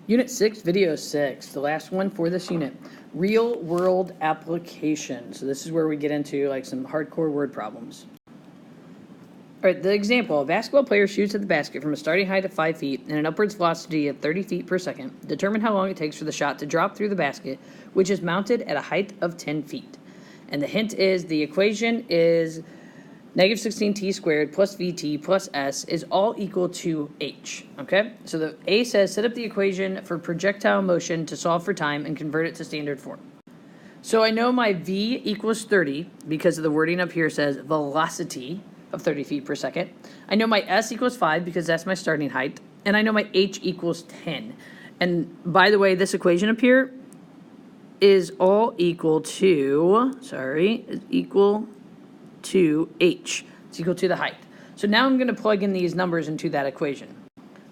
Unit 6, Video 6, the last one for this unit. Real world application. So this is where we get into like some hardcore word problems. All right, the example, a basketball player shoots at the basket from a starting height of 5 feet and an upwards velocity of 30 feet per second. Determine how long it takes for the shot to drop through the basket, which is mounted at a height of 10 feet. And the hint is the equation is negative 16t squared plus vt plus s is all equal to h, okay? So the A says set up the equation for projectile motion to solve for time and convert it to standard form. So I know my v equals 30 because of the wording up here says velocity of 30 feet per second. I know my s equals 5 because that's my starting height. And I know my h equals 10. And by the way, this equation up here is all equal to, is equal to h. It's equal to the height. So now I'm going to plug in these numbers into that equation.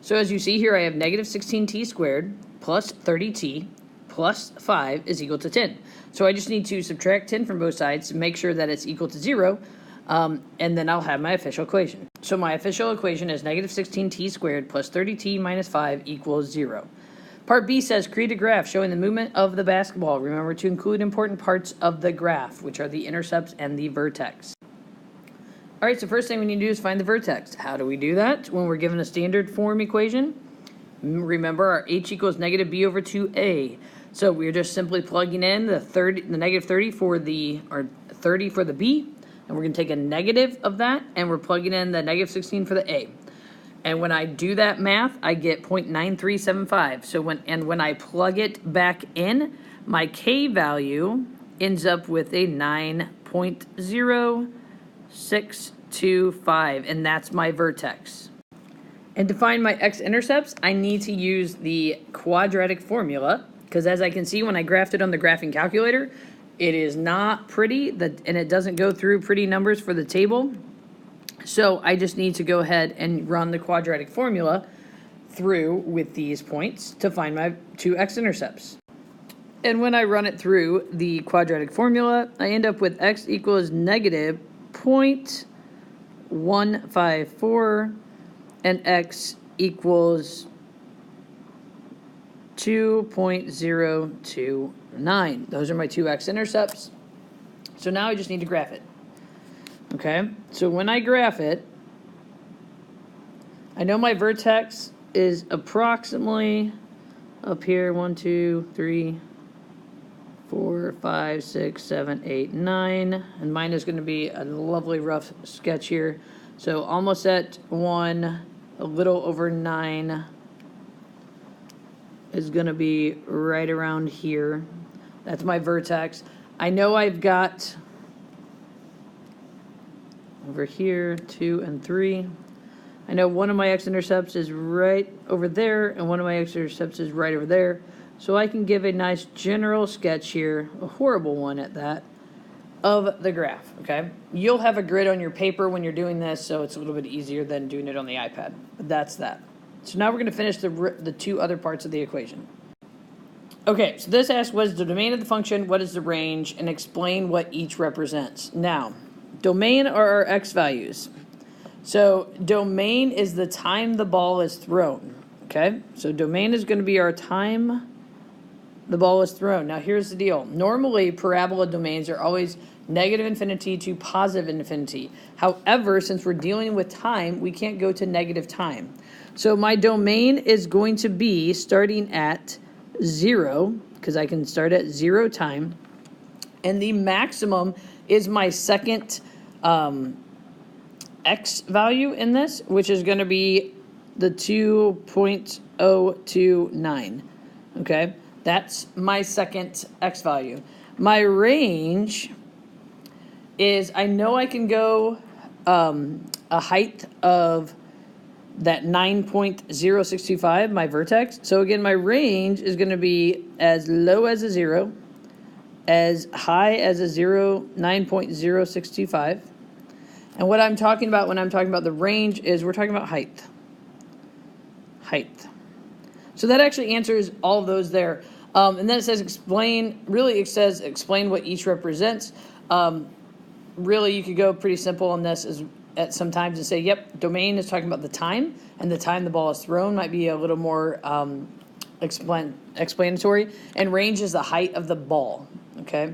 So as you see here, I have negative 16t squared plus 30t plus 5 is equal to 10. So I just need to subtract 10 from both sides to make sure that it's equal to 0, and then I'll have my official equation. So my official equation is negative 16t squared plus 30t minus 5 equals 0. Part B says create a graph showing the movement of the basketball. Remember to include important parts of the graph, which are the intercepts and the vertex. All right, so first thing we need to do is find the vertex. How do we do that? When we're given a standard form equation, remember our h equals negative b over 2a. So we're just simply plugging in the negative 30 for the, or 30 for the b, and we're going to take a negative of that, and we're plugging in the negative 16 for the a. And when I do that math, I get 0.9375. So when I plug it back in, my k value ends up with a 9.0625, and that's my vertex. And to find my x-intercepts, I need to use the quadratic formula, because as I can see when I graphed it on the graphing calculator, it is not pretty, and it doesn't go through pretty numbers for the table. So I just need to go ahead and run the quadratic formula through with these points to find my two x-intercepts. And when I run it through the quadratic formula, I end up with x equals negative 0.154 and x equals 2.029. Those are my two x-intercepts. So now I just need to graph it. Okay, so when I graph it, I know my vertex is approximately up here 1, 2, 3, 4, 5, 6, 7, 8, 9, and mine is going to be a lovely rough sketch here. So almost at 1, a little over 9 is going to be right around here. That's my vertex. I know I've got over here 2 and 3. I know one of my x-intercepts is right over there, and one of my x-intercepts is right over there. So I can give a nice general sketch here, a horrible one at that, of the graph, okay? You'll have a grid on your paper when you're doing this, so it's a little bit easier than doing it on the iPad. But that's that. So now we're going to finish the two other parts of the equation. Okay, so this asks what is the domain of the function, what is the range, and explain what each represents. Now, domain are our x values. So domain is the time the ball is thrown, okay? So domain is going to be our time the ball is thrown. Now here's the deal. Normally parabola domains are always negative infinity to positive infinity. However, since we're dealing with time, we can't go to negative time. So my domain is going to be starting at 0, because I can start at 0 time. And the maximum is my second x value in this, which is going to be the 2.029. Okay, that's my second x value. My range is, I know I can go a height of that 9.0625, my vertex. So again, my range is going to be as low as a 0, as high as a 9.0625. And what I'm talking about when I'm talking about the range is we're talking about height. Height. So that actually answers all of those there. And then it says explain, really it says explain what each represents. Really you could go pretty simple on this at sometimes and say, yep, domain is talking about the time, and the time the ball is thrown might be a little more explanatory, and range is the height of the ball, okay?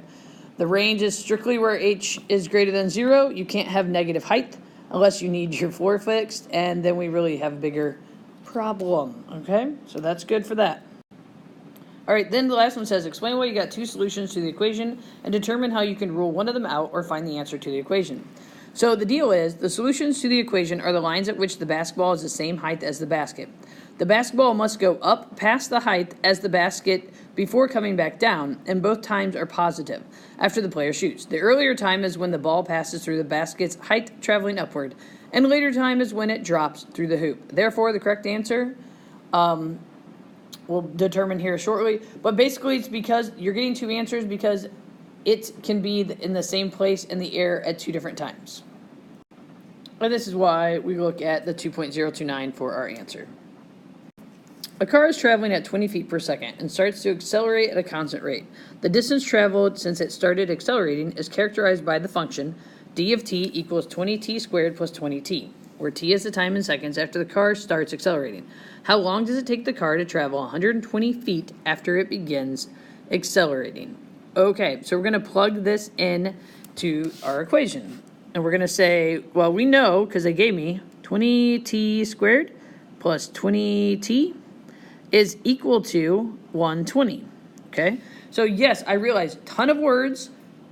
The range is strictly where h is greater than 0. You can't have negative height unless you need your floor fixed, and then we really have a bigger problem, okay? So that's good for that. All right, then the last one says, explain why you got two solutions to the equation and determine how you can rule one of them out or find the answer to the equation. So the deal is, the solutions to the equation are the lines at which the basketball is the same height as the basket. The basketball must go up past the height as the basket before coming back down, and both times are positive after the player shoots. The earlier time is when the ball passes through the basket's height traveling upward, and the later time is when it drops through the hoop. Therefore, the correct answer we'll determine here shortly, but basically it's because you're getting two answers because it can be in the same place in the air at two different times. And this is why we look at the 2.029 for our answer. A car is traveling at 20 feet per second and starts to accelerate at a constant rate. The distance traveled since it started accelerating is characterized by the function d of t equals 20t squared plus 20t, where t is the time in seconds after the car starts accelerating. How long does it take the car to travel 120 feet after it begins accelerating? Okay, so we're going to plug this in to our equation. And we're going to say, well, we know, because they gave me 20t squared plus 20t is equal to 120, okay? So yes, I realized, ton of words.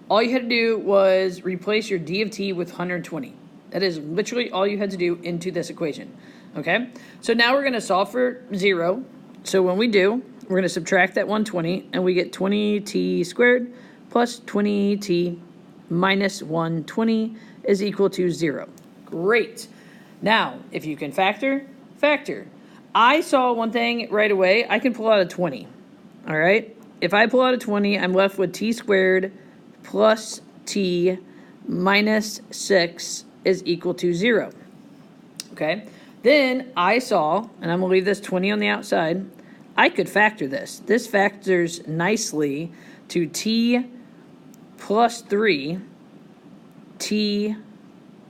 All you had to do was replace your d of t with 120. That is literally all you had to do into this equation, okay? So now we're going to solve for 0. So when we do, we're going to subtract that 120, and we get 20t squared plus 20t minus 120 is equal to 0. Great. Now, if you can factor, factor. I saw one thing right away. I can pull out a 20, all right? If I pull out a 20, I'm left with t squared plus t minus 6 is equal to 0, okay? Then I saw, and I'm going to leave this 20 on the outside, I could factor this. This factors nicely to t plus 3, t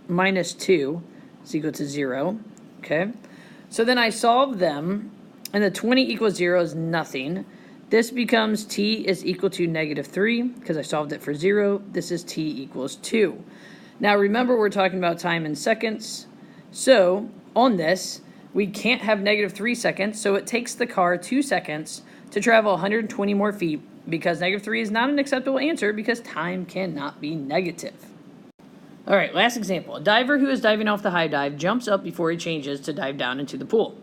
minus 2 is equal to 0, okay? So then I solve them, and the 20 equals 0 is nothing. This becomes t is equal to negative 3, because I solved it for 0. This is t equals 2. Now remember, we're talking about time in seconds. So on this, we can't have negative 3 seconds, so it takes the car 2 seconds to travel 120 more feet, because negative 3 is not an acceptable answer because time cannot be negative. All right, last example. A diver who is diving off the high dive jumps up before he changes to dive down into the pool,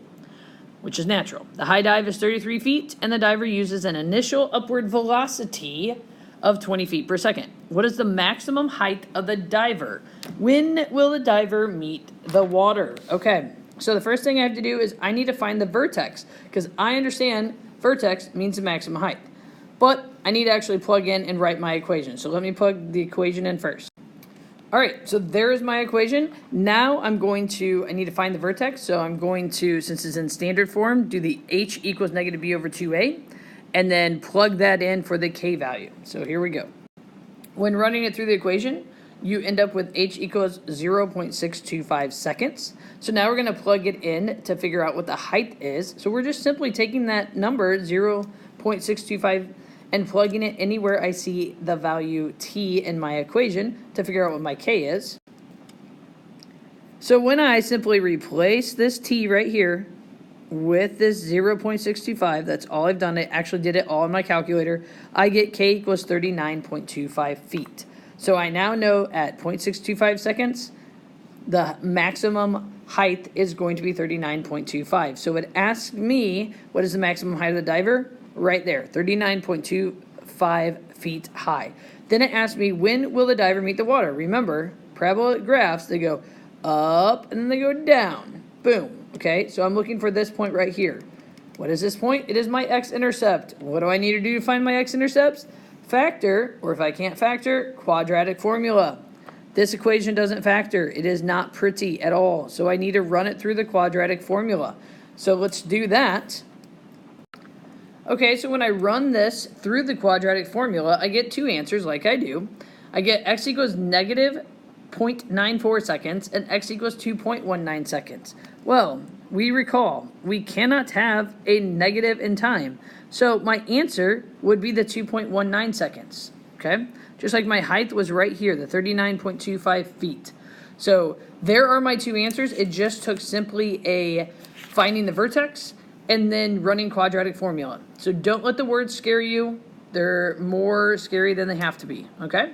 which is natural. The high dive is 33 feet, and the diver uses an initial upward velocity of 20 feet per second. What is the maximum height of the diver? When will the diver meet the water? Okay, so the first thing I have to do is I need to find the vertex, because I understand vertex means the maximum height. But I need to actually plug in and write my equation. So let me plug the equation in first. All right, so there is my equation. Now I need to find the vertex. So I'm going to, since it's in standard form, do the h equals negative b over 2a, and then plug that in for the k value. So here we go. When running it through the equation, you end up with h equals 0.625 seconds. So now we're going to plug it in to figure out what the height is. So we're just simply taking that number, 0.625, and plugging it anywhere I see the value t in my equation to figure out what my k is. So when I simply replace this t right here with this 0.625, that's all I've done. I actually did it all in my calculator. I get k equals 39.25 feet. So I now know at 0.625 seconds, the maximum height is going to be 39.25. So it asks me, what is the maximum height of the diver? Right there, 39.25 feet high. Then it asks me, when will the diver meet the water? Remember, parabolic graphs, they go up and then they go down. Boom. Okay, so I'm looking for this point right here. What is this point? It is my x-intercept. What do I need to do to find my x-intercepts? Factor, or if I can't factor, quadratic formula. This equation doesn't factor. It is not pretty at all. So I need to run it through the quadratic formula. So let's do that. Okay, so when I run this through the quadratic formula, I get two answers like I do. I get x equals negative 0.94 seconds and x equals 2.19 seconds. Well, we recall we cannot have a negative in time. So my answer would be the 2.19 seconds, okay? Just like my height was right here, the 39.25 feet. So there are my two answers. It just took simply a finding the vertex and then running quadratic formula. So don't let the words scare you. They're more scary than they have to be, okay?